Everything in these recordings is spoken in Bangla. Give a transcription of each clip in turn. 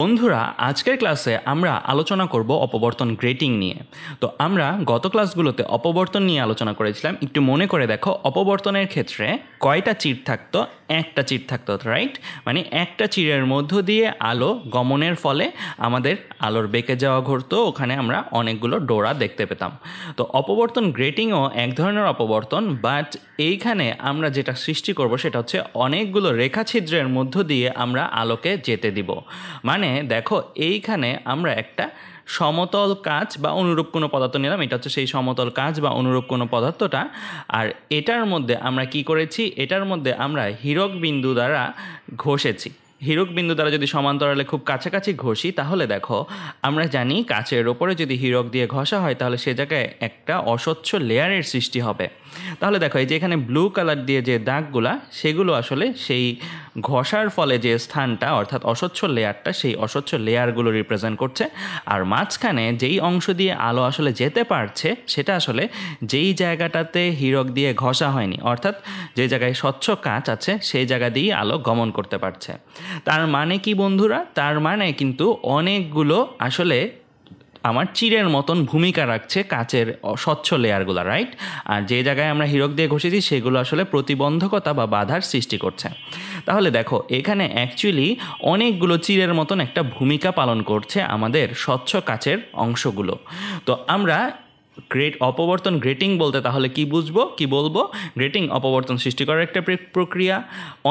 বন্ধুরা, আজকের ক্লাসে আমরা আলোচনা করব অপবর্তন গ্রেটিং নিয়ে। তো আমরা গত ক্লাসগুলোতে অপবর্তন নিয়ে আলোচনা করেছিলাম। একটু মনে করে দেখো, অপবর্তনের ক্ষেত্রে কয়টা চির থাকতো? একটা চির থাকতো, রাইট? মানে একটা চিরের মধ্য দিয়ে আলো গমনের ফলে আমাদের আলোর বেঁকে যাওয়া ঘটতো, ওখানে আমরা অনেকগুলো ডোরা দেখতে পেতাম। তো অপবর্তন গ্রেটিংও এক ধরনের অপবর্তন, বাট এইখানে আমরা যেটা সৃষ্টি করব সেটা হচ্ছে অনেকগুলো রেখাছিদ্রের মধ্য দিয়ে আমরা আলোকে যেতে দিব। মানে দেখো, এইখানে আমরা একটা সমতল কাচ বা অনুরূপ কোনো পদার্থ নিলাম, এটা হচ্ছে সেই সমতল কাচ বা অনুরূপ কোনো পদার্থটা। আর এটার মধ্যে আমরা কি করেছি? এটার মধ্যে আমরা হীরক বিন্দু দ্বারা ঘষেছি। হীরক বিন্দু দ্বারা যদি সমান্তরালে খুব কাছাকাছি ঘষি, তাহলে দেখো আমরা জানি কাচের ওপরে যদি হীরক দিয়ে ঘষা হয় তাহলে সে জায়গায় একটা অস্বচ্ছ লেয়ারের সৃষ্টি হবে। তাহলে দেখো, এই যে এখানে ব্লু কালার দিয়ে যে দাগগুলা, সেগুলো আসলে সেই ঘষার ফলে যে স্থানটা, অর্থাৎ অস্বচ্ছ লেয়ারটা, সেই অস্বচ্ছ লেয়ারগুলো রিপ্রেজেন্ট করছে। আর মাঝখানে যেই অংশ দিয়ে আলো আসলে যেতে পারছে সেটা আসলে যেই জায়গাটাতে হীরক দিয়ে ঘষা হয়নি, অর্থাৎ যে জায়গায় স্বচ্ছ কাচ আছে সেই জায়গা দিয়েই আলো গমন করতে পারছে। তার মানে কি বন্ধুরা? তার মানে কিন্তু অনেকগুলো আসলে আমার চিরের মতন ভূমিকা রাখছে কাচের স্বচ্ছ লেয়ারগুলো, রাইট? আর যে জায়গায় আমরা হীরক দিয়ে ঘষেছি সেগুলো আসলে প্রতিবন্ধকতা বা বাধার সৃষ্টি করছে। তাহলে দেখো, এখানে অ্যাকচুয়ালি অনেকগুলো চিরের মতন একটা ভূমিকা পালন করছে আমাদের স্বচ্ছ কাচের অংশগুলো। তো আমরা অপবর্তন গ্রেটিং বলতে তাহলে কি বুঝবো, কি বলবো? গ্রেটিং অপবর্তন সৃষ্টি করার একটা প্রক্রিয়া।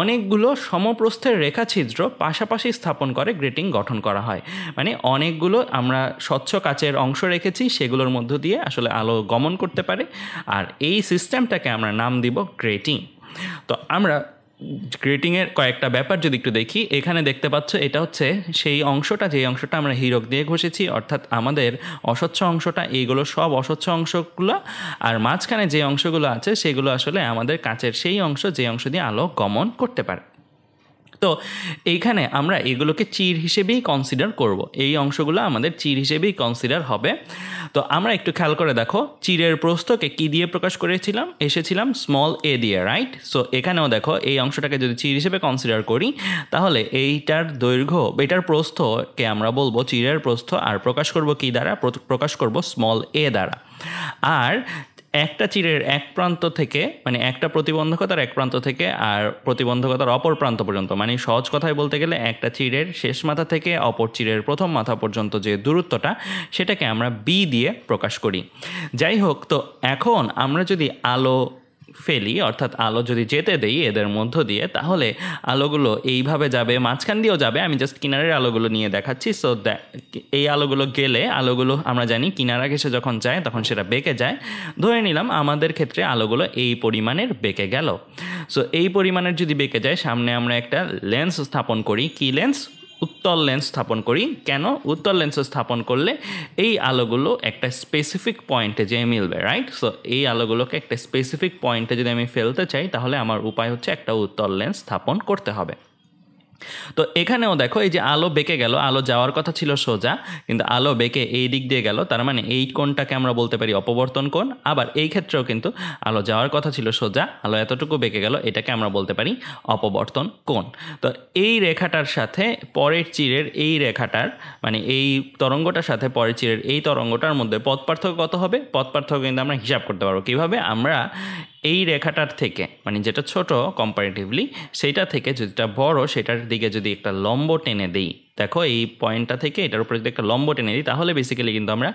অনেকগুলো সমপ্রস্থের রেখাছিদ্র পাশাপাশি স্থাপন করে গ্রেটিং গঠন করা হয়। মানে অনেকগুলো আমরা স্বচ্ছ কাচের অংশ রেখেছি, সেগুলোর মধ্য দিয়ে আসলে আলো গমন করতে পারে। আর এই সিস্টেমটাকে আমরা নাম দিব গ্রেটিং। তো আমরা গ্রেটিংয়ের কয়েকটা ব্যাপার যদি একটু দেখি, এখানে দেখতে পাচ্ছ এটা হচ্ছে সেই অংশটা, যে অংশটা আমরা হীরক দিয়ে ঘষেছি, অর্থাৎ আমাদের অস্বচ্ছ অংশটা। এইগুলো সব অস্বচ্ছ অংশগুলো। আর মাঝখানে যে অংশগুলো আছে সেগুলো আসলে আমাদের কাচের সেই অংশ, যে অংশ দিয়ে আলো গমন করতে পারে। তো এইখানে আমরা এগুলোকে চির হিসেবেই কনসিডার করব। এই অংশগুলো আমাদের চির হিসেবেই কনসিডার হবে। তো আমরা একটু খেয়াল করে দেখো, চিরের প্রস্থকে কি দিয়ে প্রকাশ এসেছিলাম স্মল এ দিয়ে, রাইট? সো এখানেও দেখো, এই অংশটাকে যদি চির হিসেবে কনসিডার করি তাহলে এইটার দৈর্ঘ্য, এটার প্রস্থকে আমরা বলবো চিরের প্রস্থ। আর প্রকাশ করব কি দ্বারা? প্রকাশ করব স্মল এ দ্বারা। আর একটা চিরের এক প্রান্ত থেকে, মানে একটা প্রতিবন্ধকতার এক প্রান্ত থেকে আর প্রতিবন্ধকতার অপর প্রান্ত পর্যন্ত, মানে সহজ কথায় বলতে গেলে একটা চিরের শেষ মাথা থেকে অপর চিরের প্রথম মাথা পর্যন্ত যে দূরত্বটা, সেটাকে আমরা বি দিয়ে প্রকাশ করি। যাই হোক, তো এখন আমরা যদি আলো ফেলি, অর্থাৎ আলো যদি যেতে দেই এদের মধ্য দিয়ে, তাহলে আলোগুলো এইভাবে যাবে, মাঝখান দিয়েও যাবে। আমি জাস্ট কিনারের আলোগুলো নিয়ে দেখাচ্ছি। সো এই আলোগুলো গেলে, আলোগুলো আমরা জানি কিনারা ঘেঁষে যখন যায় তখন সেটা বেঁকে যায়। ধরে নিলাম আমাদের ক্ষেত্রে আলোগুলো এই পরিমাণের বেঁকে গেল। সো এই পরিমাণের যদি বেঁকে যায়, সামনে আমরা একটা লেন্স স্থাপন করি। কি লেন্স? উত্তল লেন্স স্থাপন করি। কেন? উত্তল লেন্স স্থাপন করলে এই আলোগুলো একটা স্পেসিফিক পয়েন্টে যেয়ে মিলবে, রাইট? সো এই আলোগুলোকে একটা স্পেসিফিক পয়েন্টে যদি আমি ফেলতে চাই, তাহলে আমার উপায় হচ্ছে একটা উত্তল লেন্স স্থাপন করতে হবে। তো এখানেও দেখো, এই যে আলো বেঁকে গেল, আলো যাওয়ার কথা ছিল সোজা, কিন্তু আলো বেঁকে এই দিক দিয়ে গেল। তার মানে এই কোণটাকে আমরা বলতে পারি অপবর্তন কোণ। আবার এই ক্ষেত্রেও কিন্তু আলো যাওয়ার কথা ছিল সোজা, আলো এতটুকু বেঁকে গেল, এটাকে আমরা বলতে পারি অপবর্তন কোণ। তো এই রেখাটার সাথে পরের চিরের এই রেখাটার, মানে এই তরঙ্গটার সাথে পরের চিরের এই তরঙ্গটার মধ্যে পথ পার্থক্য কত হবে? পথ পার্থক্য কিন্তু আমরা হিসাব করতে পারবো। কীভাবে? আমরা এই রেখাটার থেকে, মানে যেটা ছোট কম্পারেটিভলি, সেইটা থেকে যেটা বড় সেটার দিকে যদি একটা লম্ব টেনে দিই, দেখো এই পয়েন্টটা থেকে এটার উপরে যদি একটা লম্ব টেনে দিই, তাহলে বেসিক্যালি কিন্তু আমরা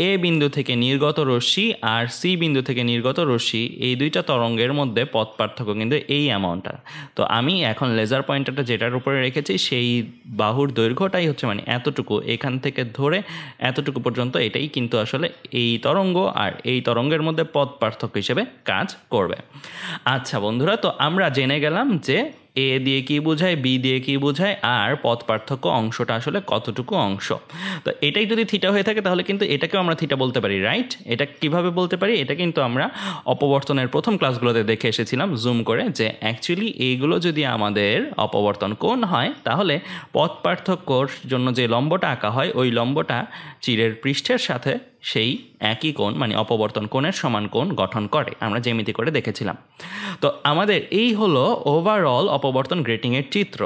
এ বিন্দু থেকে নির্গত রশ্মি আর সি বিন্দু থেকে নির্গত রশ্মি, এই দুইটা তরঙ্গের মধ্যে পথ পার্থক্য কিন্তু এই অ্যামাউন্টটা। তো আমি এখন লেজার পয়েন্টারটা যেটার উপরে রেখেছি, সেই বাহুর দৈর্ঘ্যটাই হচ্ছে মানে এতটুকু, এখান থেকে ধরে এতটুকু পর্যন্ত, এটাই কিন্তু আসলে এই তরঙ্গ আর এই তরঙ্গের মধ্যে পথ পার্থক্য হিসেবে কাজ করবে। আচ্ছা বন্ধুরা, তো আমরা জেনে গেলাম যে এ দিয়ে কি বোঝায়, বি দিয়ে কি বোঝায়, আর পথ পার্থক্য অংশটা আসলে কতটুকু অংশ। তো এটাই যদি থিটা হয়ে থাকে তাহলে কিন্তু এটাকেও আমরা থিটা বলতে পারি, রাইট? এটা কিভাবে বলতে পারি? এটা কিন্তু আমরা অপবর্তনের প্রথম ক্লাসগুলোতে দেখে এসেছিলাম জুম করে, যে অ্যাকচুয়ালি এইগুলো যদি আমাদের অপবর্তন কোণ হয়, তাহলে পথ পার্থক্যর জন্য যে লম্বটা আঁকা হয়, ওই লম্বটা চিরের পৃষ্ঠের সাথে সেই একই কোণ মানে অপবর্তন কোণের সমান কোণ গঠন করে, আমরা জ্যামিতি করে দেখেছিলাম। তো আমাদের এই হলো ওভারঅল অপবর্তন গ্রেটিংয়ের চিত্র।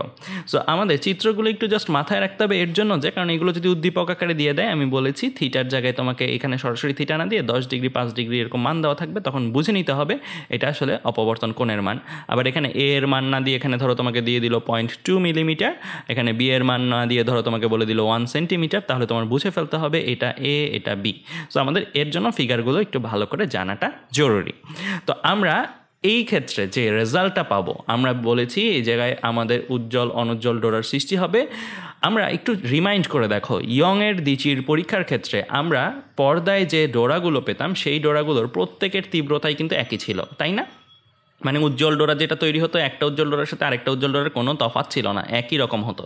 সো আমাদের চিত্রগুলো একটু জাস্ট মাথায় রাখতে হবে এর জন্য যে, কারণ এগুলো যদি উদ্দীপক আকারে দিয়ে দেয়, আমি বলেছি থিটার জায়গায় তোমাকে এখানে সরাসরি থিটা না দিয়ে 10 ডিগ্রি 5 ডিগ্রি এরকম মান দেওয়া থাকবে, তখন বুঝে নিতে হবে এটা আসলে অপবর্তন কোণের মান। আবার এখানে এ এর মান না দিয়ে এখানে ধরো তোমাকে দিয়ে দিল 0.2 মিলিমিটার, এখানে বি এর মান না দিয়ে ধরো তোমাকে বলে দিল 1 সেন্টিমিটার, তাহলে তোমার বুঝে ফেলতে হবে এটা এ এটা বি। সো আমাদের এর জন্য ফিগারগুলো একটু ভালো করে জানাটা জরুরি। তো আমরা এই ক্ষেত্রে যে রেজাল্টটা পাবো, আমরা বলেছি এই জায়গায় আমাদের উজ্জ্বল অনুজ্জ্বল ডোরার সৃষ্টি হবে। আমরা একটু রিমাইন্ড করে দেখো, ইয়ংয়ের দ্বিচির পরীক্ষার ক্ষেত্রে আমরা পর্দায় যে ডোরাগুলো পেতাম সেই ডোরাগুলোর প্রত্যেকের তীব্রতাই কিন্তু একই ছিল, তাই না? মানে উজ্জ্বল ডোরা যেটা তৈরি হতো, একটা উজ্জ্বল ডোরার সাথে আরেকটা উজ্জ্বল ডোরার কোনো তফাৎ ছিল না, একই রকম হতো।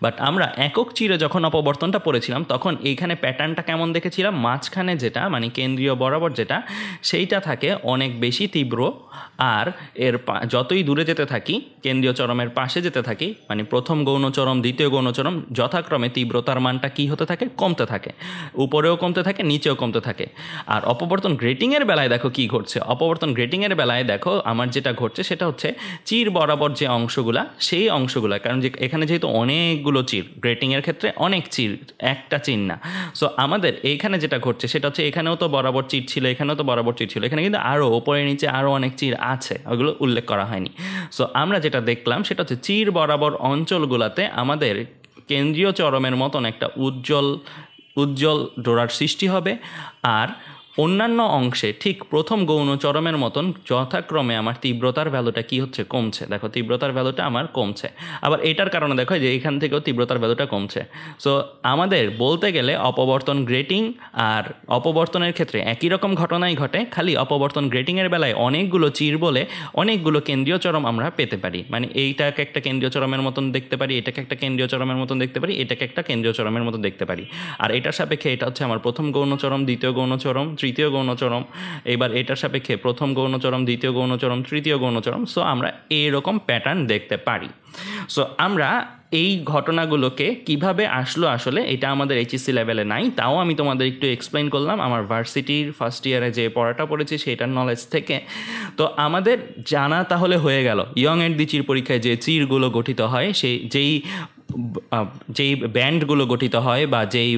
বাট আমরা একক চিরে যখন অপবর্তনটা পড়েছিলাম তখন এইখানে প্যাটার্নটা কেমন দেখেছিলাম, মাঝখানে যেটা মানে কেন্দ্রীয় বরাবর যেটা, সেইটা থাকে অনেক বেশি তীব্র, আর এর যতই দূরে যেতে থাকি কেন্দ্রীয় চরমের পাশে যেতে থাকি, মানে প্রথম গৌণচরম দ্বিতীয় গৌণচরম যথাক্রমে তীব্রতার মানটা কী হতে থাকে, কমতে থাকে, উপরেও কমতে থাকে নিচেও কমতে থাকে। আর অপবর্তন গ্রেটিংয়ের বেলায় দেখো কী ঘটছে, অপবর্তন গ্রেটিংয়ের বেলায় দেখো আমার যেটা ঘটছে সেটা হচ্ছে চির বরাবর যে অংশগুলা, সেই অংশগুলা, কারণ যে এখানে যেহেতু অনেকগুলো চির, গ্রেটিংয়ের ক্ষেত্রে অনেক চির, একটা চির না। সো আমাদের এইখানে যেটা ঘটছে সেটা হচ্ছে এখানেও তো বরাবর চির ছিল, এখানেও তো বরাবর চির ছিল, এখানে কিন্তু আরও ওপরে নিচে আরও অনেক চির আছে, ওগুলো উল্লেখ করা হয়নি। সো আমরা যেটা দেখলাম সেটা হচ্ছে চির বরাবর অঞ্চলগুলোতে আমাদের কেন্দ্রীয় চরমের মতন একটা উজ্জ্বল ডোরার সৃষ্টি হবে, আর অন্যান্য অংশে ঠিক প্রথম গৌণ চরমের মতন যথাক্রমে আমার তীব্রতার ভ্যালুটা কি হচ্ছে, কমছে। দেখো তীব্রতার ভ্যালুটা আমার কমছে, আবার এটার কারণে দেখো যে এখান থেকেও তীব্রতার ভ্যালুটা কমছে। সো আমাদের বলতে গেলে অপবর্তন গ্রেটিং আর অপবর্তনের ক্ষেত্রে একই রকম ঘটনাই ঘটে, খালি অপবর্তন গ্রেটিংয়ের বেলায় অনেকগুলো চির বলে অনেকগুলো কেন্দ্রীয় চরম আমরা পেতে পারি। মানে এইটাকে একটা কেন্দ্রীয় চরমের মতন দেখতে পারি, এটাকে একটা কেন্দ্রীয় চরমের মতন দেখতে পারি, এটাকে একটা কেন্দ্রীয় চরমের মতন দেখতে পারি। আর এটার সাপেক্ষে এটা হচ্ছে আমার প্রথম গৌণচরম দ্বিতীয় গৌণচরম তৃতীয় গৌণচরম, এবার এটার সাপেক্ষে প্রথম গৌণচরম দ্বিতীয় গৌণচরম তৃতীয় গৌণচরম। সো আমরা এইরকম প্যাটার্ন দেখতে পারি। সো আমরা এই ঘটনাগুলোকে কিভাবে আসলো আসলে এটা আমাদের এইচএসসি লেভেলে নাই, তাও আমি তোমাদের একটু এক্সপ্লেন করলাম আমার ভার্সিটির ফার্স্ট ইয়ারে যে পড়াটা পড়েছি সেটার নলেজ থেকে। তো আমাদের জানা তাহলে হয়ে গেল ইয়ংয়ের দ্বিচির পরীক্ষায় যে চিরগুলো গঠিত হয়, যেই ব্যান্ডগুলো গঠিত হয় বা যেই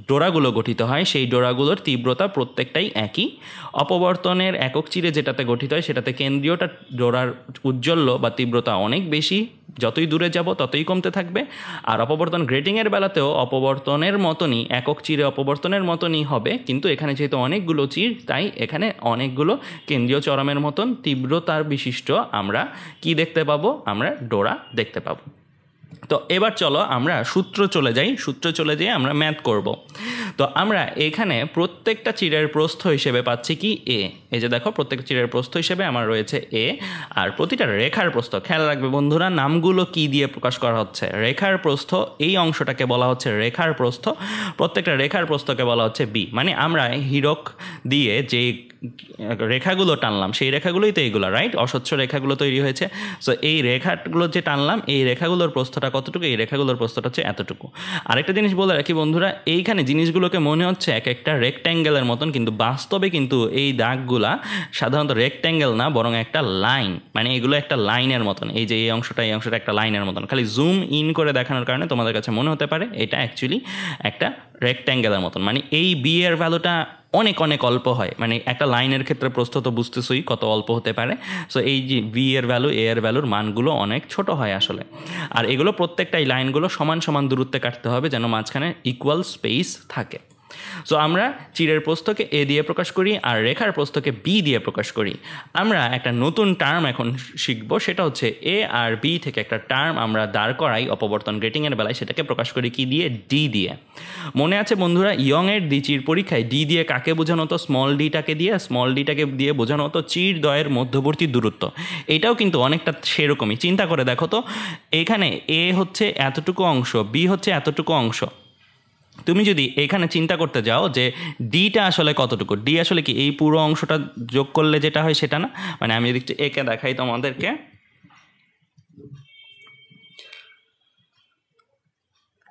ডোরাগুলো গঠিত হয় সেই ডোরাগুলোর তীব্রতা প্রত্যেকটাই একই। অপবর্তনের একক চিরে যেটাতে গঠিত হয় সেটাতে কেন্দ্রীয়টা ডোরার উজ্জ্বল্য বা তীব্রতা অনেক বেশি, যতই দূরে যাব ততই কমতে থাকবে। আর অপবর্তন গ্রেটিংয়ের বেলাতেও অপবর্তনের মতনই একক চিরে অপবর্তনের মতনই হবে, কিন্তু এখানে যেহেতু অনেকগুলো চির তাই এখানে অনেকগুলো কেন্দ্রীয় চরমের মতন তীব্রতার বিশিষ্ট আমরা কি দেখতে পাবো, আমরা ডোরা দেখতে পাবো। তো এবার চলো আমরা সূত্রে চলে যাই আমরা ম্যাথ করব। তো আমরা এখানে প্রত্যেকটা চিরের প্রস্থ হিসেবে পাচ্ছি কি এ, এই যে দেখো প্রত্যেকটা চিরের প্রস্থ হিসেবে আমার রয়েছে এ, আর প্রতিটা রেখার প্রস্থ, খেয়াল রাখবে বন্ধুরা নামগুলো কি দিয়ে প্রকাশ করা হচ্ছে, রেখার প্রস্থ, এই অংশটাকে বলা হচ্ছে রেখার প্রস্থ, প্রত্যেকটা রেখার প্রস্থকে বলা হচ্ছে বি। মানে আমরা হীরক দিয়ে যে রেখাগুলো টানলাম সেই রেখাগুলোই তো এইগুলো, রাইট, অস্বচ্ছ রেখাগুলো তৈরি হয়েছে। সো এই রেখাগুলো যে টানলাম এই রেখাগুলোর প্রস্থটা কতটুকু, এই রেখাগুলোর প্রস্থটা হচ্ছে এতটুকু। আরেকটা জিনিস বলে রাখি বন্ধুরা, এইখানে জিনিসগুলোকে মনে হচ্ছে এক একটা রেক্ট্যাঙ্গেলের মতন, কিন্তু বাস্তবে কিন্তু এই দাগগুলা সাধারণত রেক্ট্যাঙ্গেল না বরং একটা লাইন, মানে এগুলো একটা লাইনের মতন, এই যে এই অংশটা একটা লাইনের মতন, খালি জুম ইন করে দেখানোর কারণে তোমাদের কাছে মনে হতে পারে এটা অ্যাকচুয়ালি একটা রেক্ট্যাঙ্গেলের মতন। মানে এই বি এর ভ্যালুটা অনেক অনেক অল্প হয়, মানে একটা লাইনের ক্ষেত্রে প্রস্থ তো বুঝতেছই কত অল্প হতে পারে। সো এই যে বি এর ভ্যালু এ এর ভ্যালুর মানগুলো অনেক ছোট হয় আসলে, আর এগুলো প্রত্যেকটাই লাইনগুলো সমান সমান দূরত্বে কাটতে হবে যেন মাঝখানে ইকুয়াল স্পেস থাকে। সো আমরা চিরের প্রস্থকে এ দিয়ে প্রকাশ করি আর রেখার প্রস্থকে বি দিয়ে প্রকাশ করি। আমরা একটা নতুন টার্ম এখন শিখব, সেটা হচ্ছে এ আর বি থেকে একটা টার্ম আমরা দাঁড় করাই অপবর্তন গ্রেটিংয়ের বেলায়, সেটাকে প্রকাশ করি কি দিয়ে, ডি দিয়ে। মনে আছে বন্ধুরা ইয়ংয়ের দ্বিচির পরীক্ষায় ডি দিয়ে কাকে বোঝানো হতো, স্মল ডিটাকে দিয়ে বোঝানো হতো চির দ্বয়ের মধ্যবর্তী দূরত্ব। এটাও কিন্তু অনেকটা সেরকমই, চিন্তা করে দেখো তো, এখানে এ হচ্ছে এতটুকু অংশ, বি হচ্ছে এতটুকু অংশ, তুমি যদি এখানে চিন্তা করতে যাও যে ডিটা আসলে কতটুকু, ডি আসলে কি এই পুরো অংশটা যোগ করলে যেটা হয় সেটা না। মানে আমি যদি একে দেখাই তোমাদেরকে,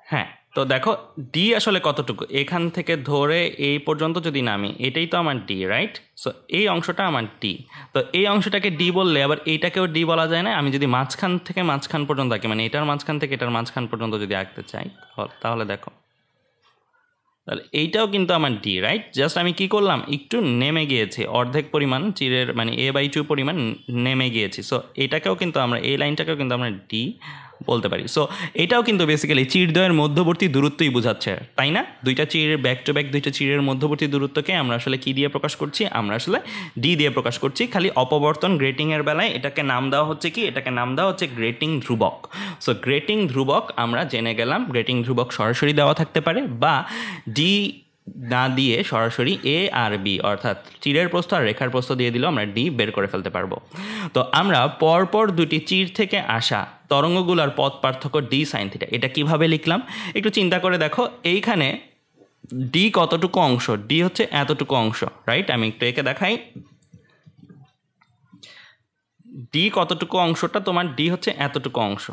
হ্যাঁ তো দেখো ডি আসলে কতটুকু, এখান থেকে ধরে এই পর্যন্ত যদি নামি এটাই তো আমার ডি, রাইট? সো এই অংশটা আমার ডি। তো এই অংশটাকে ডি বললে আবার এইটাকেও ডি বলা যায় না? আমি যদি মাঝখান থেকে মাঝখান পর্যন্ত আঁকি, মানে এটার মাঝখান থেকে এটার মাঝখান পর্যন্ত যদি আঁকতে চাই, তাহলে দেখো তাহলে এইটাও কিন্তু আমার ডি, রাইট? জাস্ট আমি কি করলাম, একটু নেমে গিয়েছি, অর্ধেক পরিমাণ চিরের মানে a/2 পরিমাণ নেমে গিয়েছি। সো এটাকেও কিন্তু আমরা, এই লাইনটাকেও কিন্তু আমরা ডি বলতে পারি। সো এটাও কিন্তু বেসিক্যালি চিরদ্বয়ের মধ্যবর্তী দূরত্বই বোঝাচ্ছে, তাই না? দুইটা চিরের ব্যাক টু ব্যাক দুইটা চিরের মধ্যবর্তী দূরত্বকে আমরা আসলে কি দিয়ে প্রকাশ করছি? আমরা আসলে ডি দিয়ে প্রকাশ করছি। খালি অপবর্তন গ্রেটিংয়ের বেলায় এটাকে নাম দেওয়া হচ্ছে কি? এটাকে নাম দেওয়া হচ্ছে গ্রেটিং ধ্রুবক। সো গ্রেটিং ধ্রুবক আমরা জেনে গেলাম। গ্রেটিং ধ্রুবক সরাসরি দেওয়া থাকতে পারে বা ডি না দিয়ে সরাসরি এ আর বি অর্থাৎ চিরের প্রস্থ আর রেখার প্রস্থ দিয়ে দিলেও আমরা ডি বের করে ফেলতে পারবো। তো আমরা পরপর দুটি চির থেকে আসা তরঙ্গগুলোর পথ পার্থক্য ডি সাইন থিটা, এটা কিভাবে লিখলাম একটু চিন্তা করে দেখো। এইখানে ডি কতটুকু অংশ? ডি হচ্ছে এতটুকু অংশ, রাইট? আমি একটু একে দেখাই। ডি কতটুকু অংশটা তোমার? ডি হচ্ছে এতটুকু অংশ,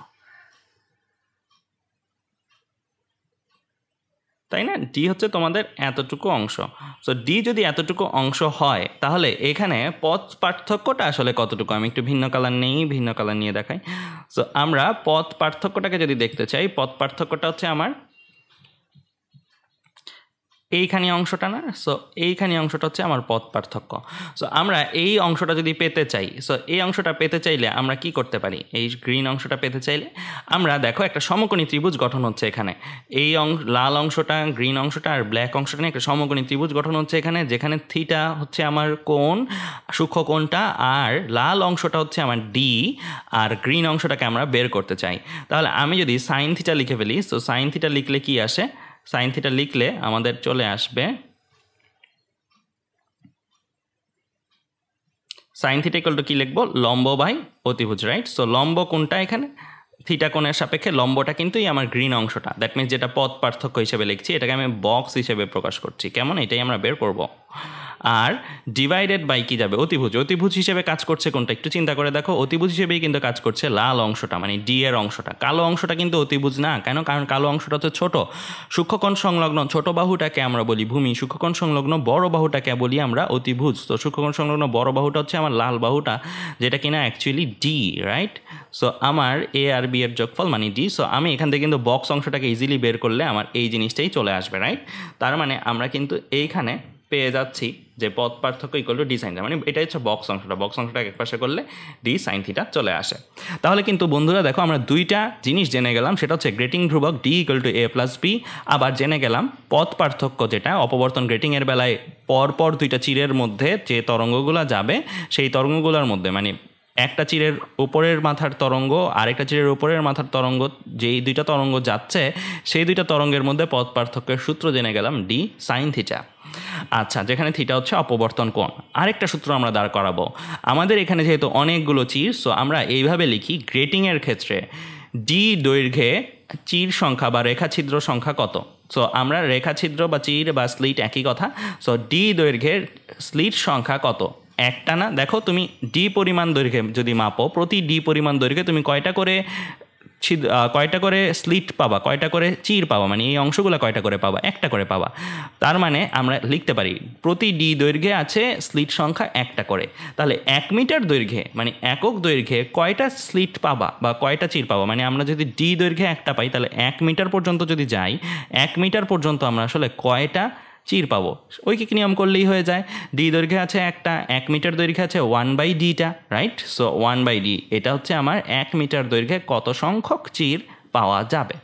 তাই না? ডি হচ্ছে তোমাদের এতটুকু অংশ। সো ডি যদি এতটুকু অংশ হয় তাহলে এখানে পথ পার্থক্যটা আসলে কতটুকু? আমি একটু ভিন্ন কালার নেই, ভিন্ন কালার নিয়ে দেখাই। সো আমরা পথ পার্থক্যটাকে যদি দেখতে চাই, পথ পার্থক্যটা হচ্ছে আমার এইখানে অংশটা না? সো এইখানে অংশটা হচ্ছে আমার পথ পার্থক্য। সো আমরা এই অংশটা যদি পেতে চাই, সো এই অংশটা পেতে চাইলে আমরা কি করতে পারি? এই গ্রিন অংশটা পেতে চাইলে আমরা দেখো একটা সমকোণী ত্রিভুজ গঠন হচ্ছে এখানে। এই লাল অংশটা, গ্রিন অংশটা আর ব্ল্যাক অংশটা নিয়ে একটা সমকোণী ত্রিভুজ গঠন হচ্ছে এখানে, যেখানে থিটা হচ্ছে আমার কোণ, সূক্ষ্ম কোণটা, আর লাল অংশটা হচ্ছে আমার ডি, আর গ্রিন অংশটাকে আমরা বের করতে চাই। তাহলে আমি যদি সাইন থিটা লিখে ফেলি, সো সাইন থিটা লিখলে কি আসে? সাইন থিটা লিখলে আমাদের চলে আসবে সাইন থিটা ইকুয়াল টু কি লিখবো? লম্ব বাই অতিভুজ, রাইট? সো লম্ব কোনটা? এখানে থিটা কোণের সাপেক্ষে লম্বটা কিন্তু আমার গ্রিন অংশটা। দ্যাট মিনস যেটা পথ পার্থক্য হিসেবে লিখছি, এটাকে আমি বক্স হিসেবে প্রকাশ করছি। কেমন? এটাই আমরা বের করব। আর ডিভাইডেড বাই কি যাবে? অতিভুজ। অতিভুজ হিসেবে কাজ করছে কোনটা? একটু চিন্তা করে দেখো। অতিভুজ হিসেবেই কিন্তু কাজ করছে লাল অংশটা, মানে ডি এর অংশটা। কালো অংশটা কিন্তু অতিভুজ না। কেন? কারণ কালো অংশটা হচ্ছে ছোট। সূক্ষ্মকোণ সংলগ্ন ছোট বাহুটাকে আমরা বলি ভূমি, সূক্ষ্মকোণ সংলগ্ন বড় বাহুটাকে বলি আমরা অতিভুজ। তো সূক্ষ্মকোণ সংলগ্ন বড় বাহুটা হচ্ছে আমার লাল বাহুটা, যেটা কিনা অ্যাকচুয়ালি ডি, রাইট? সো আমার এ আর বি এর যোগফল মানে ডি। সো আমি এখান থেকে কিন্তু বক্স অংশটাকে ইজিলি বের করলে আমার এই জিনিসটাই চলে আসবে, রাইট? তার মানে আমরা কিন্তু এইখানে পেয়ে যাচ্ছি যে পথ পার্থক্য equal to D sine theta, মানে এটা হচ্ছে বক্স অংশটা। বক্স অংশটা এক পাশে করলে ডি সাইন থিটা চলে আসে। তাহলে কিন্তু বন্ধুরা দেখো আমরা দুইটা জিনিস জেনে গেলাম, সেটা হচ্ছে গ্রেটিং ধ্রুবক D equal to A plus B, আবার জেনে গেলাম পথ পার্থক্য, যেটা অপবর্তন গ্রেটিংয়ের বেলায় পরপর দুইটা চিরের মধ্যে যে তরঙ্গগুলো যাবে সেই তরঙ্গগুলোর মধ্যে, মানে একটা চিরের উপরের মাথার তরঙ্গ আরেকটা চিরের উপরের মাথার তরঙ্গ, যেই দুইটা তরঙ্গ যাচ্ছে সেই দুইটা তরঙ্গের মধ্যে পথ পার্থক্যের সূত্র জেনে গেলাম ডি সাইন থিটা। আচ্ছা, যেখানে থিটা হচ্ছে অপবর্তন কোণ। আরেকটা সূত্র আমরা দাঁড় করাবো। আমাদের এখানে যেহেতু অনেকগুলো চির, সো আমরা এইভাবে লিখি, গ্রেটিংয়ের ক্ষেত্রে ডি দৈর্ঘ্যে চির সংখ্যা বা রেখাছিদ্র সংখ্যা কত? সো আমরা রেখাছিদ্র বা চির বা স্লিট একই কথা। সো ডি দৈর্ঘ্যের স্লিট সংখ্যা কত? একটা না? দেখো তুমি ডি পরিমাণ দৈর্ঘ্যে যদি মাপো, প্রতি ডি পরিমাণ দৈর্ঘ্যে তুমি কয়টা করে স্লিট পাবা, কয়টা করে চির পাবা, মানে এই অংশগুলো কয়টা করে পাবা? একটা করে পাবা। তার মানে আমরা লিখতে পারি প্রতি ডি দৈর্ঘ্যে আছে স্লিট সংখ্যা একটা করে। তাহলে 1 মিটার দৈর্ঘ্যে, মানে একক দৈর্ঘ্যে কয়টা স্লিট পাবা বা কয়টা চির পাবা? মানে আমরা যদি ডি দৈর্ঘ্যে একটা পাই, তাহলে 1 মিটার পর্যন্ত যদি যাই, 1 মিটার পর্যন্ত আমরা আসলে কয়টা চির পাবো? ঐকিক নিয়ম করলেই হয়ে যায়। ডি দৈর্ঘ্যে আছে একটা, 1 মিটার দৈর্ঘ্যে আছে 1/dটা, রাইট? সো 1/d এটা হচ্ছে আমার 1 মিটার দৈর্ঘ্যে কত সংখ্যক চির পাওয়া যাবে।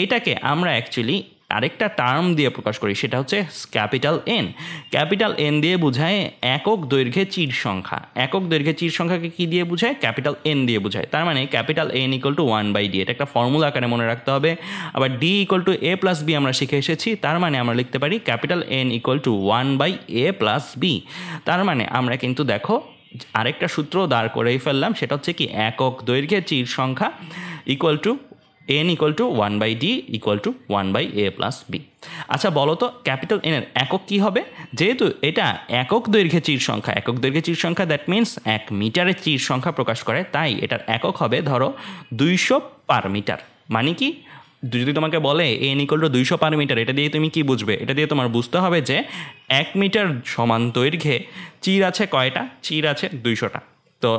এটাকে আমরা অ্যাকচুয়ালি আরেকটা টার্ম দিয়ে প্রকাশ করি, সেটা হচ্ছে ক্যাপিটাল এন। ক্যাপিটাল এন দিয়ে বোঝায় একক দৈর্ঘ্যে চির সংখ্যা। একক দৈর্ঘ্যে চির সংখ্যাকে কী দিয়ে বোঝায়? ক্যাপিটাল এন দিয়ে বোঝায়। তার মানে capital N equal to 1/d, এটা একটা ফর্মুলা আকারে মনে রাখতে হবে। আবার D equal to A plus B আমরা শিখে এসেছি, তার মানে আমরা লিখতে পারি capital N equal to 1/a plus B. তার মানে আমরা কিন্তু দেখো আরেকটা সূত্র দাঁড় করেই ফেললাম, সেটা হচ্ছে কি একক দৈর্ঘ্যে চির সংখ্যা equal to n equal to 1/d equal to 1/a plus B. আচ্ছা বলো তো ক্যাপিটাল এন এর একক কী হবে? যেহেতু এটা একক দৈর্ঘ্যে চির সংখ্যা, একক দৈর্ঘ্যে চির সংখ্যা দ্যাট মিনস 1 মিটারের চির সংখ্যা প্রকাশ করে, তাই এটার একক হবে ধরো 200 পার মিটার। মানে কি যদি তোমাকে বলে n = 200 পার মিটার, এটা দিয়ে তুমি কি বুঝবে? এটা দিয়ে তোমার বুঝতে হবে যে 1 মিটার সমান দৈর্ঘ্যে চির আছে কয়টা? চির আছে 200টা। তো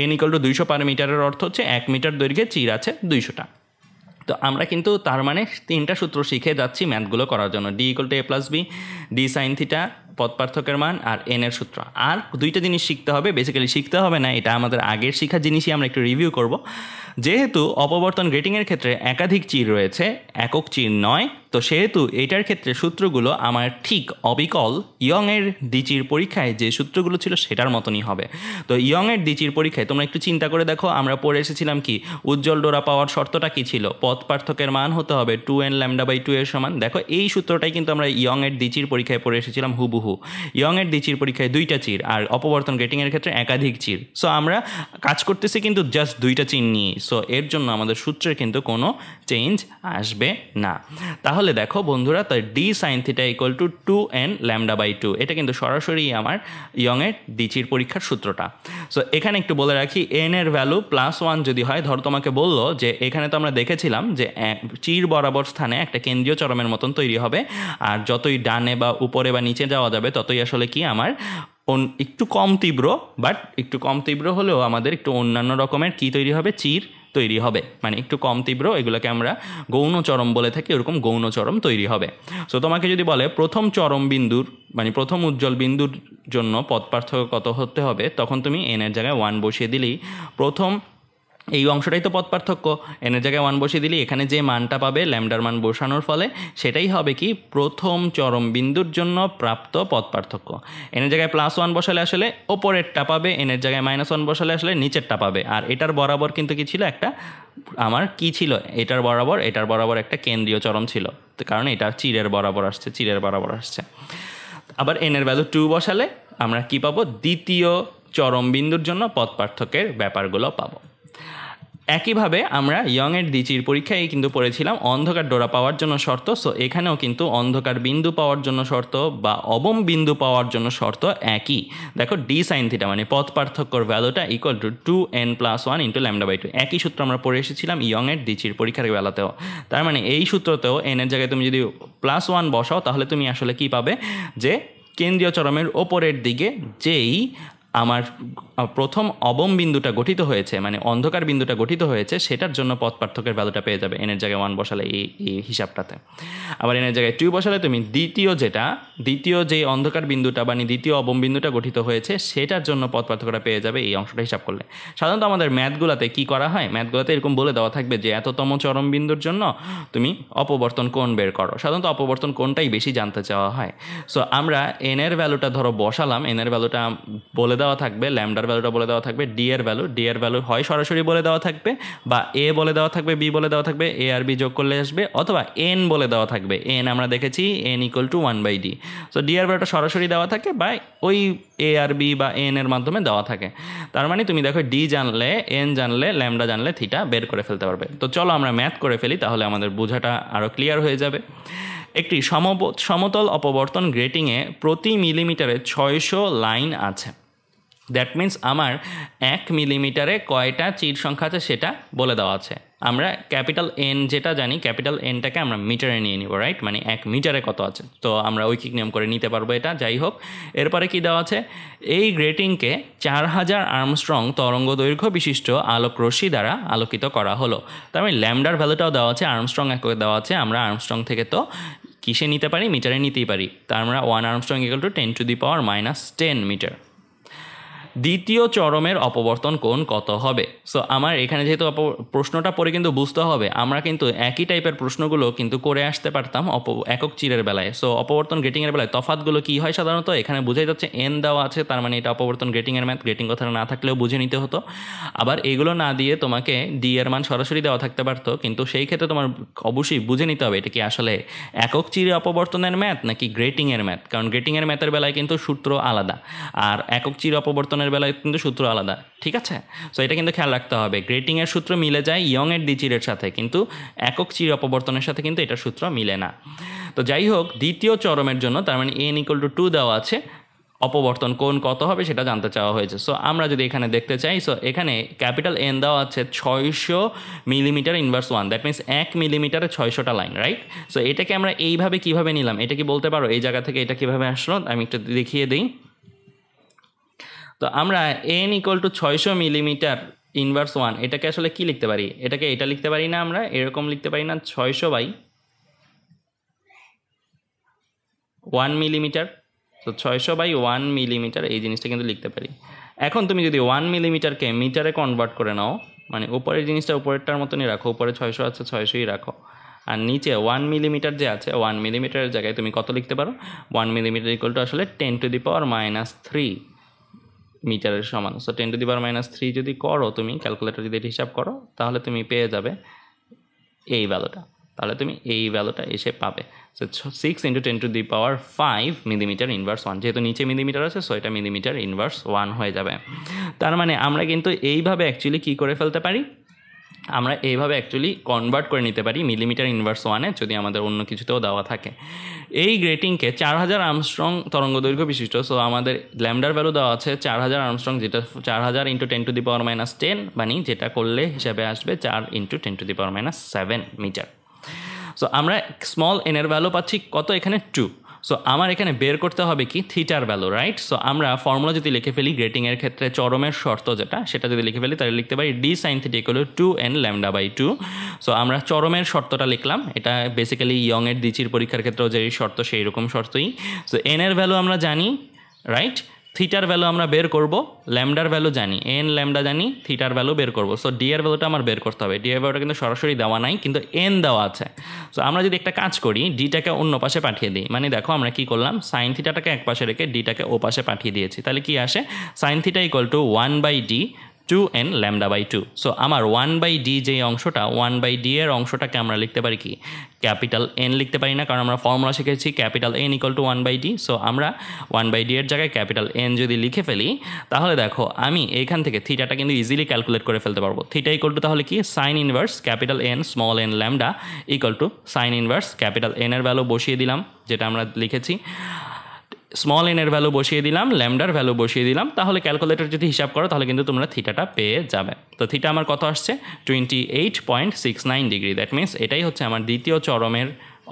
n = 200 পার মিটারের অর্থ হচ্ছে 1 মিটার দৈর্ঘ্যে চির আছে 200টা। তো আমরা কিন্তু তার মানে 3টা সূত্র শিখে যাচ্ছি ম্যাথগুলো করার জন্য। d = a + b, d sin θ পথ পার্থক্যের মান, আর n এর সূত্র। আর 2টা জিনিস শিখতে হবে, বেসিক্যালি শিখতে হবে না, এটা আমাদের আগের শেখা জিনিসই আমরা একটু রিভিউ করব। যেহেতু অপবর্তন গ্রেটিংয়ের ক্ষেত্রে একাধিক চির রয়েছে, একক চির নয়, তো সেহেতু এটার ক্ষেত্রে সূত্রগুলো আমার ঠিক অবিকল ইয়ংয়ের দ্বিচির পরীক্ষায় যে সূত্রগুলো ছিল সেটার মতনই হবে। তো ইয়ংয়ের দ্বিচির পরীক্ষায় তোমরা একটু চিন্তা করে দেখো, আমরা পড়ে এসেছিলাম কি উজ্জ্বল ডোরা পাওয়ার শর্তটা কি ছিল? পথ পার্থক্যের মান হতে হবে 2n λ/2 এর সমান। দেখো এই সূত্রটাই কিন্তু আমরা ইয়ংয়ের দ্বিচির পরীক্ষায় পড়ে এসেছিলাম হুবহু। ইয়ংয়ের দ্বিচির পরীক্ষায় 2টা চির, আর অপবর্তন গ্রেটিংয়ের ক্ষেত্রে একাধিক চির। সো আমরা কাজ করতেছি কিন্তু জাস্ট 2টা চির নিয়ে। সো এর জন্য আমাদের সূত্রের কিন্তু কোনো চেঞ্জ আসবে না। তাহলে দেখো বন্ধুরা, তাই d sin θ = 2n λ/2, এটা কিন্তু সরাসরি আমার ইয়ংয়ের দ্বিচির পরীক্ষার সূত্রটা। সো এখানে একটু বলে রাখি, n এর ভ্যালু +1 যদি হয়, ধরো তোমাকে বললো যে এখানে তো আমরা দেখেছিলাম যে চির বরাবর স্থানে একটা কেন্দ্রীয় চরমের মতন তৈরি হবে, আর যতই ডানে বা উপরে বা নিচে যাওয়া যাবে ততই আসলে কি আমার একটু কম তীব্র, বাট একটু কম তীব্র হলেও আমাদের একটু অন্যান্য রকমের কি তৈরি হবে? চির তৈরি হবে, মানে একটু কম তীব্র, এগুলোকে আমরা গৌণ চরম বলে থাকি, এরকম গৌণ চরম তৈরি হবে। সো তোমাকে যদি বলে প্রথম চরম বিন্দুর মানে প্রথম উজ্জ্বল বিন্দুর জন্য পথ পার্থক্য কত হতে হবে, তখন তুমি n এর জায়গায় 1 বসিয়ে দিলেই প্রথম এই অংশটাই তো পথ পার্থক্য, n এর জায়গায় 1 বসিয়ে দিলেই এখানে যে মানটা পাবে ল্যামডার মান বসানোর ফলে, সেটাই হবে কি প্রথম চরম বিন্দুর জন্য প্রাপ্ত পথ পার্থক্য। n এর জায়গায় +1 বসালে আসলে ওপরেরটা পাবে, n এর জায়গায় -1 বসালে আসলে নিচেরটা পাবে। আর এটার বরাবর কিন্তু কি ছিল? একটা আমার কি ছিল? এটার বরাবর একটা কেন্দ্রীয় চরম ছিল, কারণ এটা চিরের বরাবর আসছে। আবার n এর ভ্যালু 2 বসালে আমরা কি পাবো? দ্বিতীয় চরম বিন্দুর জন্য পথ পার্থক্যের ব্যাপারগুলো পাবো। একইভাবে আমরা ইয়ংয়ের দ্বিচির পরীক্ষায় কিন্তু পড়েছিলাম অন্ধকার ডোরা পাওয়ার জন্য শর্ত। সো এখানেও কিন্তু অন্ধকার বিন্দু পাওয়ার জন্য শর্ত বা অবম বিন্দু পাওয়ার জন্য শর্ত একই। দেখো d sin θ মানে পথ পার্থক্যর ভ্যালুটা = 2n + 1 × λ/2, একই সূত্র আমরা পড়ে এসেছিলাম ইয়ংয়ের দ্বিচির পরীক্ষার বেলাতেও। তার মানে এই সূত্রতেও n এর জায়গায় তুমি যদি +1 বসাও, তাহলে তুমি আসলে কি পাবে? যে কেন্দ্রীয় চরমের ওপরের দিকে যেই আমার প্রথম অবম বিন্দুটা গঠিত হয়েছে, মানে অন্ধকার বিন্দুটা গঠিত হয়েছে, সেটার জন্য পথ পার্থক্যের ভ্যালুটা পেয়ে যাবে n এর জায়গায় 1 বসালে এই হিসাবটাতে। আবার n এর জায়গায় 2 বসালে তুমি দ্বিতীয় যে অন্ধকার বিন্দুটা মানে দ্বিতীয় অবম বিন্দুটা গঠিত হয়েছে সেটার জন্য পথ পার্থক্যটা পেয়ে যাবে এই অংশটা হিসাব করলে। সাধারণত আমাদের ম্যাথগুলোতে কি করা হয়? ম্যাথগুলোতে এরকম বলে দেওয়া থাকবে যে এততম চরম বিন্দুর জন্য তুমি অপবর্তন কোণ বের করো। সাধারণত অপবর্তন কোণটাই বেশি জানতে চাওয়া হয়। সো আমরা n এর ভ্যালুটা ধরো বসালাম, n এর ভ্যালুটা বলে দেওয়া থাকবে, ল্যামডার ভ্যালুটা বলে দেওয়া থাকবে, ডি এর ভ্যালু হয় সরাসরি বলে দেওয়া থাকবে, বা এ বলে দেওয়া থাকবে, বি বলে দেওয়া থাকবে, এ আর বি যোগ করলে আসবে, অথবা এন বলে দেওয়া থাকবে। এন আমরা দেখেছি n = 1/d। সো ডি এর ভ্যালুটা সরাসরি দেওয়া থাকে বা ওই এ আর বি বা এন এর মাধ্যমে দেওয়া থাকে। তার মানে তুমি দেখো ডি জানলে, এন জানলে, ল্যামডা জানলে থিটা বের করে ফেলতে পারবে। তো চলো আমরা ম্যাথ করে ফেলি, তাহলে আমাদের বোঝাটা আরও ক্লিয়ার হয়ে যাবে। একটি সমতল অপবর্তন গ্রেটিংয়ে প্রতি মিলিমিটারে 600 লাইন আছে। দ্যাট মিন্স আমার 1 মিলিমিটারে কয়টা চির সংখ্যা আছে সেটা বলে দেওয়া আছে। আমরা ক্যাপিটাল এন যেটা জানি, ক্যাপিটাল এনটাকে আমরা মিটারে নিয়ে নিব, রাইট? মানে 1 মিটারে কত আছে, তো আমরা ঐকিক নিয়ম করে নিতে পারবো এটা। যাই হোক, এরপরে কি দেওয়া আছে? এই গ্রেটিংকে 4000 আর্মস্ট্রং তরঙ্গ দৈর্ঘ্য বিশিষ্ট আলোক রশ্মি দ্বারা আলোকিত করা হলো। তার মানে ল্যামডার ভ্যালুটাও দেওয়া আছে, আর্মস্ট্রং এককে দেওয়া আছে। আমরা আর্মস্ট্রং থেকে তো কিসে নিতে পারি? মিটারে নিতেই পারি। তার আমরা 1 আর্মস্ট্রং = 10⁻⁻10 মিটার। দ্বিতীয় চরমের অপবর্তন কোণ কত হবে? সো আমার এখানে যেহেতু প্রশ্নটা পড়ে কিন্তু বুঝতে হবে, আমরা কিন্তু একই টাইপের প্রশ্নগুলো কিন্তু করে আসতে পারতাম একক চিরের বেলায়। সো অপবর্তন গ্রেটিংয়ের বেলায় তফাৎগুলো কী হয় সাধারণত? এখানে বোঝাই যাচ্ছে এন দেওয়া আছে, তার মানে এটা অপবর্তন গ্রেটিংয়ের ম্যাথ। গ্রেটিং কথাটা না থাকলেও বুঝে নিতে হতো। আবার এগুলো না দিয়ে তোমাকে ডি এর মান সরাসরি দেওয়া থাকতে পারতো, কিন্তু সেই ক্ষেত্রে তোমার অবশ্যই বুঝে নিতে হবে এটা কি আসলে একক চিরে অপবর্তনের ম্যাথ নাকি গ্রেটিংয়ের ম্যাথ। কারণ গ্রেটিংয়ের ম্যাথের বেলায় কিন্তু সূত্র আলাদা, আর একক চির অপবর্তন বেলায় কিন্তু সূত্র আলাদা, ঠিক আছে? সো এটা কিন্তু খেয়াল রাখতে হবে। গ্রেটিংয়ের সূত্র মিলে যায় ইয়ংয়ের দ্বিচিরের সাথে, কিন্তু একক চির অপবর্তনের সাথে কিন্তু এটার সূত্র মিলে না। তো যাই হোক, দ্বিতীয় চরমের জন্য তার মানে n = 2 দেওয়া আছে, অপবর্তন কোণ কত হবে সেটা জানতে চাওয়া হয়েছে। সো আমরা যদি এখানে দেখতে চাই, সো এখানে ক্যাপিটাল এন দেওয়া আছে 600 মিলিমিটার ইনভার্স 1, দ্যাট মিনস 1 মিলিমিটারে 600টা লাইন, রাইট? সো এটাকে আমরা এইভাবে কিভাবে নিলাম, এটা কি বলতে পারো এই জায়গা থেকে এটা কিভাবে আসলো? আমি একটু দেখিয়ে দিই। তো আমরা N equal two 600 millimetre inverse 1 এটাকে আসলে কি লিখতে পারি? এটাকে এটা লিখতে পারি না, আমরা এরকম লিখতে পারি না, 600/1 মিলিমিটার। তো 600/1 মিলিমিটার এই জিনিসটা কিন্তু লিখতে পারি। এখন তুমি যদি 1 মিলিমিটারকে মিটারে কনভার্ট করে নাও, মানে উপরের জিনিসটা উপরেরটার মতনই রাখো, উপরে 600 আছে 600ই রাখো, আর নিচে 1 মিলিমিটার যে আছে 1 মিলিমিটারের জায়গায় তুমি কত লিখতে পারো? 1 মিলিমিটার ইকুয়াল টু আসলে 10⁻³ মিটারের সমান। সো 10⁻³ যদি করো তুমি, ক্যালকুলেটর যদি হিসাব করো, তাহলে তুমি পেয়ে যাবে এই ভ্যালুটা, তাহলে তুমি এই ভ্যালুটা এসে পাবে। সো 6 × 10⁵ মিলিমিটার ইনভার্স 1, যেহেতু নিচে মিলিমিটার আছে সো এটা মিলিমিটার ইনভার্স 1 হয়ে যাবে। তার মানে আমরা কিন্তু এইভাবে অ্যাকচুয়ালি কী করে ফেলতে পারি, আমরা এইভাবে অ্যাকচুয়ালি কনভার্ট করে নিতে পারি মিলিমিটার ইনভার্স 1-এ, যদি আমাদের অন্য কিছুতেও দেওয়া থাকে। এই গ্রেটিংকে 4000 আর্মস্ট্রং তরঙ্গ দৈর্ঘ্য বিশিষ্ট, সো আমাদের ল্যামডার ভ্যালু দেওয়া আছে 4000 আর্মস্ট্রং, যেটা 4000 × 10⁻⁻10 মানে যেটা করলে হিসাবে আসবে 4 × 10⁻7 মিটার। সো আমরা স্মল এনের ভ্যালু পাচ্ছি কত? এখানে 2। সো আমার এখানে বের করতে হবে কি? থিটার ভ্যালু, রাইট? সো আমরা ফর্মুলা যদি লিখে ফেলি গ্রেটিংয়ের ক্ষেত্রে চরমের শর্ত যেটা, সেটা যদি লিখে ফেলি তাহলে লিখতে পারি d sin θ = 2n λ/2। সো আমরা চরমের শর্তটা লিখলাম, এটা বেসিক্যালি ইয়ংয়ের দ্বিচির পরীক্ষার ক্ষেত্রেও যে শর্ত সেই রকম শর্তই। সো এনের ভ্যালু আমরা জানি, রাইট? থিটার ভ্যালু আমরা বের করব, ল্যামডার ভ্যালু জানি, এন ল্যামডা জানি, থিটার ভ্যালু বের করব। সো ডি এর ভ্যালুটা আমার বের করতে হবে। ডি এর ভ্যালুটা কিন্তু সরাসরি দেওয়া নাই, কিন্তু এন দেওয়া আছে। সো আমরা যদি একটা কাজ করি, ডিটাকে অন্য পাশে পাঠিয়ে দিই, মানে দেখো আমরা কি করলাম, সাইন থিটাটাকে এক পাশে রেখে ডিটাকে ও পাশে পাঠিয়ে দিয়েছি, তাহলে কি আসে? Sine theta = 1/d 2n λ/2। So আমার 1/d যেই অংশটা, 1/d এর অংশটাকে আমরা লিখতে পারি কি? ক্যাপিটাল এন লিখতে পারি না, কারণ আমরা ফর্মুলা শিখেছি ক্যাপিটাল এন = 1/d। সো আমরা 1/d এর জায়গায় ক্যাপিটাল এন যদি লিখে ফেলি, তাহলে দেখো আমি এইখান থেকে থিটাটা কিন্তু ইজিলি ক্যালকুলেট করে ফেলতে পারবো। থিটা = তাহলে কি? Sign inverse capital N small N lambda sign inverse capital N এর ভ্যালু বসিয়ে দিলাম, যেটা আমরা লিখেছি, স্মল এনের ভ্যালু বসিয়ে দিলাম, ল্যামডার ভ্যালু বসিয়ে দিলাম, তাহলে ক্যালকুলেটর যদি হিসাব করো তাহলে কিন্তু তোমরা থিটাটা পেয়ে যাবে। তো থিটা আমার কত আসছে? 28.69 ডিগ্রি। দ্যাট মিনস এটাই হচ্ছে আমার দ্বিতীয় চরমের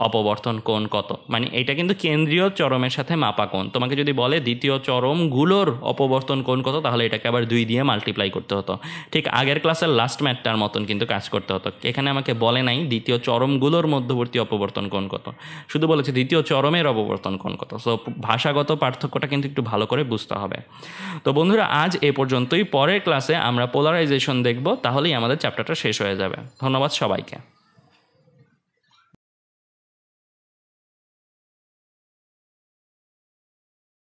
অপবর্তন কোণ কত, মানে এটা কিন্তু কেন্দ্রীয় চরমের সাথে মাপা কোণ। তোমাকে যদি বলে দ্বিতীয় চরমগুলোর অপবর্তন কোণ কত, তাহলে এটাকে আবার 2 দিয়ে মাল্টিপ্লাই করতে হতো। ঠিক আগের ক্লাসের লাস্ট ম্যাথটার মতন কিন্তু কাজ করতে হতো। এখানে আমাকে বলে নাই দ্বিতীয় চরমগুলোর মধ্যবর্তী অপবর্তন কোণ কত, শুধু বলেছে দ্বিতীয় চরমের অপবর্তন কোণ কত। সো ভাষাগত পার্থক্যটা কিন্তু একটু ভালো করে বুঝতে হবে। তো বন্ধুরা, আজ এ পর্যন্তই। পরের ক্লাসে আমরা পোলারাইজেশন দেখব, তাহলেই আমাদের চ্যাপ্টারটা শেষ হয়ে যাবে। ধন্যবাদ সবাইকে।